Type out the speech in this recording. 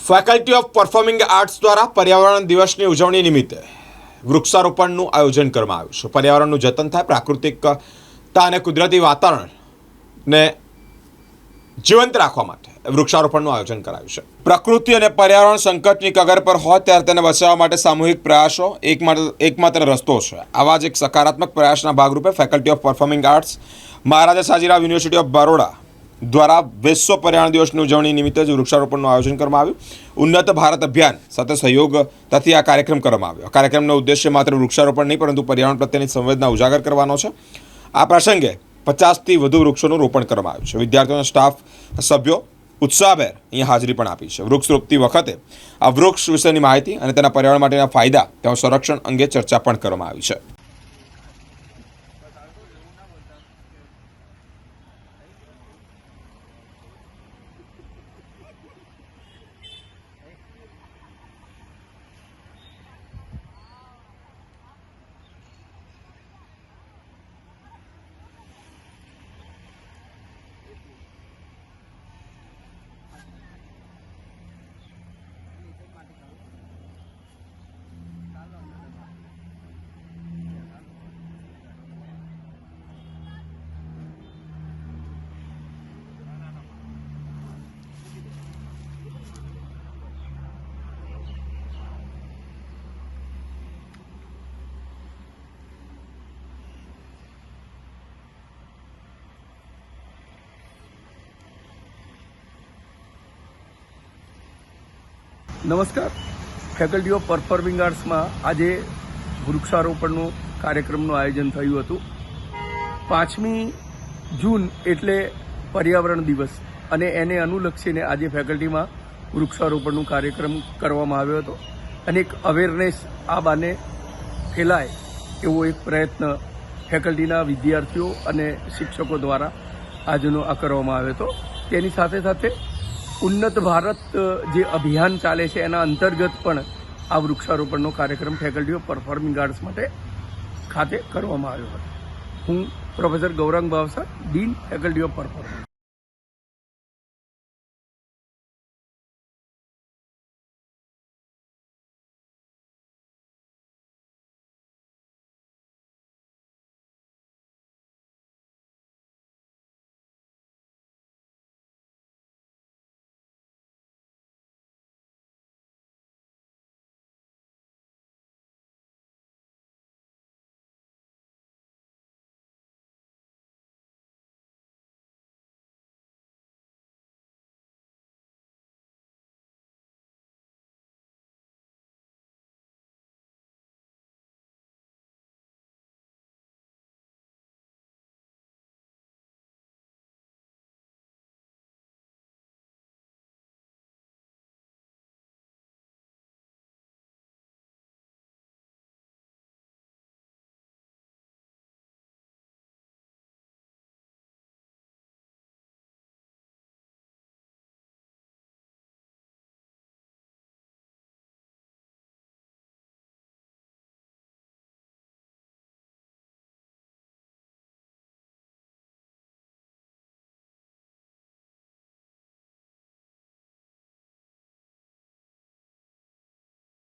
Faculty of performing arts દ્વારા પર્યાવરણ દિવસની ઉજવણી નિમિત્તે વૃક્ષારોપણનું આયોજન કરવામાં આવ્યું છે। પર્યાવરણનું જતન થાય, પ્રાકૃતિકતા અને કુદરતી વાતાવરણને જીવંત રાખવા માટે વૃક્ષારોપણનું આયોજન કરાયું છે। પ્રકૃતિ અને પર્યાવરણ સંકટની કગર પર હોય ત્યારે તેને બચાવવા માટે સામૂહિક પ્રયાસો એકમાત્ર રસ્તો છે। આવા જ એક સકારાત્મક પ્રયાસના ભાગરૂપે faculty of performing arts Maharaja Sayajirao university of Baroda દ્વારા વિશ્વ પર્યાવરણ દિવસની ઉજવણી નિમિત્તે જ વૃક્ષારોપણનું આયોજન કરવામાં આવ્યું। ઉન્નત ભારત અભિયાન સાથે સહયોગથી આ કાર્યક્રમ કરવામાં આવ્યો। આ કાર્યક્રમનો ઉદ્દેશ્ય માત્ર વૃક્ષારોપણ નહીં પરંતુ પર્યાવરણ પ્રત્યેની સંવેદના ઉજાગર કરવાનો છે। આ પ્રસંગે 50થી વધુ વૃક્ષોનું રોપણ કરવામાં આવ્યું છે। વિદ્યાર્થીઓ અને સ્ટાફ સભ્યો ઉત્સાહભેર અહીંયા હાજરી પણ આપી છે। વૃક્ષ રોપતી વખતે આ વૃક્ષ વિશેની માહિતી અને તેના પર્યાવરણ માટેના ફાયદા તેમજ સંરક્ષણ અંગે ચર્ચા પણ કરવામાં આવી છે। નમસ્કાર। ફેકલ્ટી ઓફ પરફોર્મિંગ આર્ટ્સમાં આજે વૃક્ષારોપણનું કાર્યક્રમનું આયોજન થયું હતું। 5મી જૂન એટલે પર્યાવરણ દિવસ અને એને અનુલક્ષીને આજે ફેકલ્ટીમાં વૃક્ષારોપણનું કાર્યક્રમ કરવામાં આવ્યો હતો અને એક અવેરનેસ આ બાને ફેલાય એવો એક પ્રયત્ન ફેકલ્ટીના વિદ્યાર્થીઓ અને શિક્ષકો દ્વારા આજનો આ કરવામાં આવ્યો હતો। તેની સાથે સાથે ઉન્નત ભારત જે અભિયાન ચાલે છે એના અંતર્ગત પણ આ વૃક્ષારોપણનો કાર્યક્રમ ફેકલ્ટી ઓફ પરફોર્મિંગ આર્ટ્સ ખાતે કરવામાં આવ્યો હતો। હું professor Gaurang Bhavsar, dean faculty of performing